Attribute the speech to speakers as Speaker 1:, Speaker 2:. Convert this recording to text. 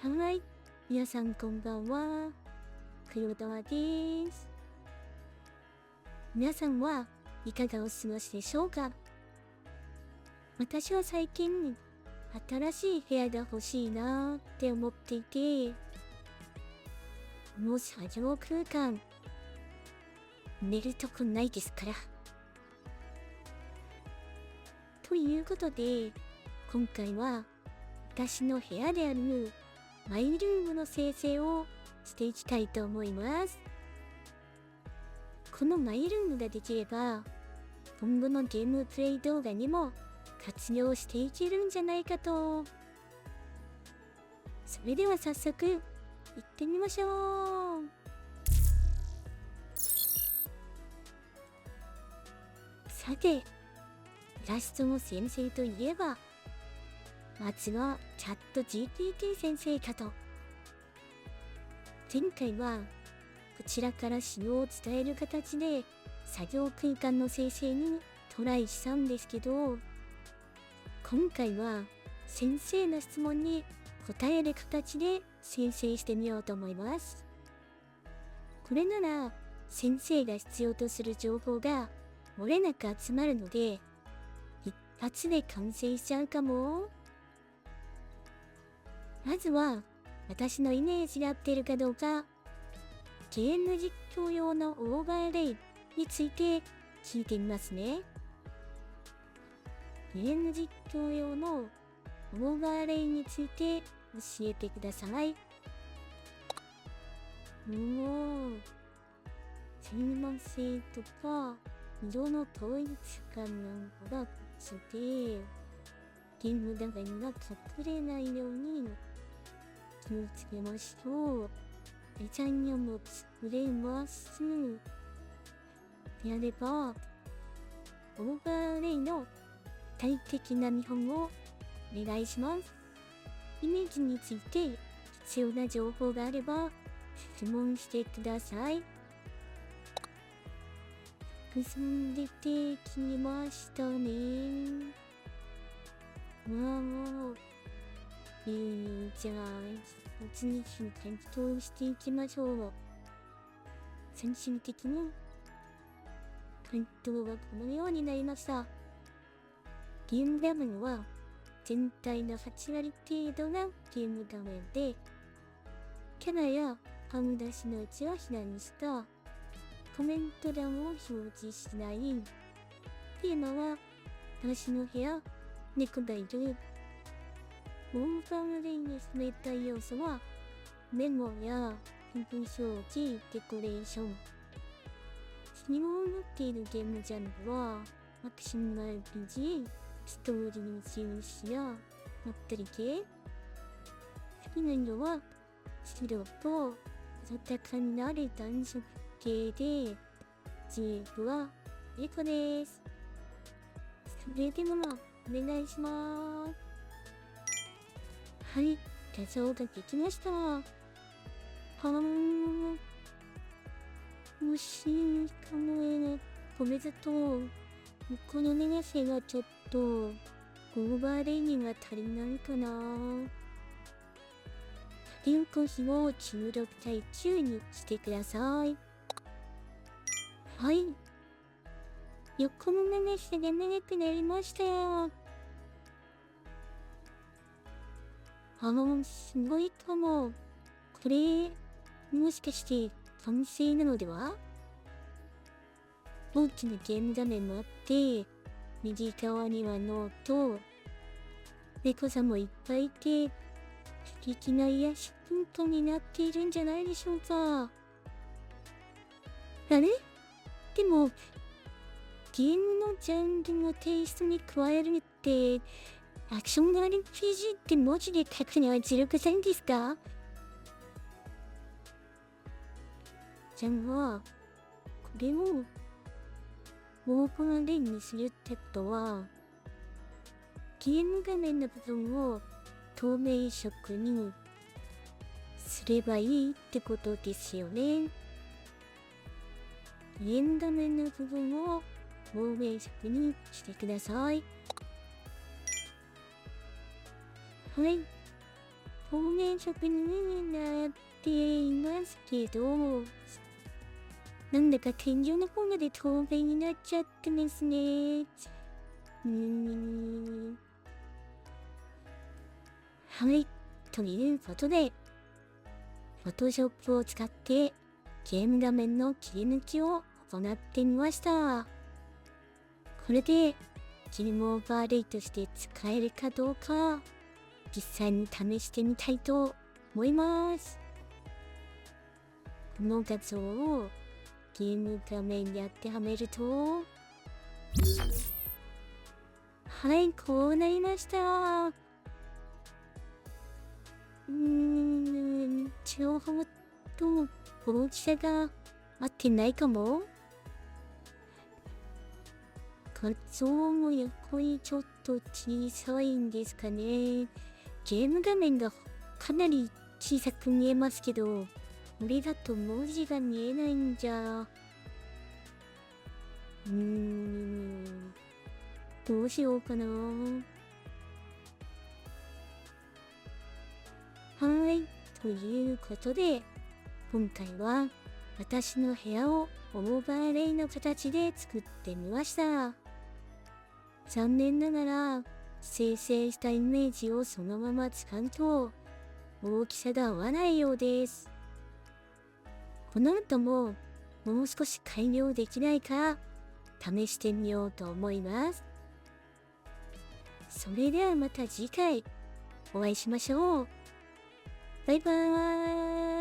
Speaker 1: はい、皆さんこんばんは。黒川です。皆さんはいかがお過ごしでしょうか？私は最近、新しい部屋が欲しいなって思っていて、この作業空間、寝るとこないですから。ということで、今回は私の部屋であるマイルームの生成をしていきたいと思います。このマイルームができれば、今後のゲームプレイ動画にも活用していけるんじゃないかと。それでは早速、行ってみましょう。さて、イラストの先生といえば、まずはチャット GPT 先生かと。前回は、こちらから仕様を伝える形で作業空間の生成にトライしたんですけど、今回は先生の質問に答える形で生成してみようと思います。これなら先生が必要とする情報が漏れなく集まるので、一発で完成しちゃうかも。まずは私のイメージで合っているかどうか、ゲーム実況用のオーバーレイについて聞いてみますね。ゲーム実況用のオーバーレイについて教えてください。親和性とか色の統一感なんかがついて、ゲーム画面が隠れないように気をつけましょう。デザインも作れます。であれば、オーバーレイの具体的な見本をお願いします。イメージについて必要な情報があれば質問してください。たくさん出てきましたね。じゃあ、一日に検討していきましょう。最終的に回答はこのようになりました。ゲーム画面は全体の8割程度がゲーム画面で、キャラやはみ出しの位置は左にした。コメント欄を表示しない。テーマは私の部屋、猫がいる。オーバーレイに含めた要素はメモや表示、デコレーション。紐を持っているゲームジャンルはアクション RPG、ストーリー重視やまったり系。好きな色は白と鮮やかになる暖色系で、ジープは猫です。それではお願いします。はい、画像ができました。もしこの絵が止めずと、この長さがちょっとオーバーレイには足りないかな。変更比を16対9にしてください。はい。横の長さが長くなりましたよ。すごいかも。これ、もしかして完成なのでは？大きなゲーム画面もあって、右側にはノート、猫さんもいっぱいいて、素敵な癒し空間になっているんじゃないでしょうか。あれ？でも、ゲームのジャンルのテイストに加えるって、アクション RPG って文字で書くのはずるくないんですか？じゃあ、これをオーバーレイにするってことは、ゲーム画面の部分を透明色にすればいいってことですよね。ゲーム画面の部分を透明色にしてください。はい。透明色になっていますけど、なんだか天井の方まで透明になっちゃってますね。はい、ということで、フォトショップを使ってゲーム画面の切り抜きを行ってみました。これでゲームオーバーレイとして使えるかどうか、実際に試してみたいと思います。この画像をゲーム画面に当てはめると、はい、こうなりました。情報と大きさが合ってないかも。画像も横にちょっと小さいんですかね。ゲーム画面がかなり小さく見えますけど、これだと文字が見えないんじゃ。どうしようかな。はい、ということで、今回は私の部屋をオーバーレイの形で作ってみました。残念ながら、生成したイメージをそのまま使うと、大きさが合わないようです。この後も、もう少し改良できないか、試してみようと思います。それではまた次回、お会いしましょう。バイバーイ。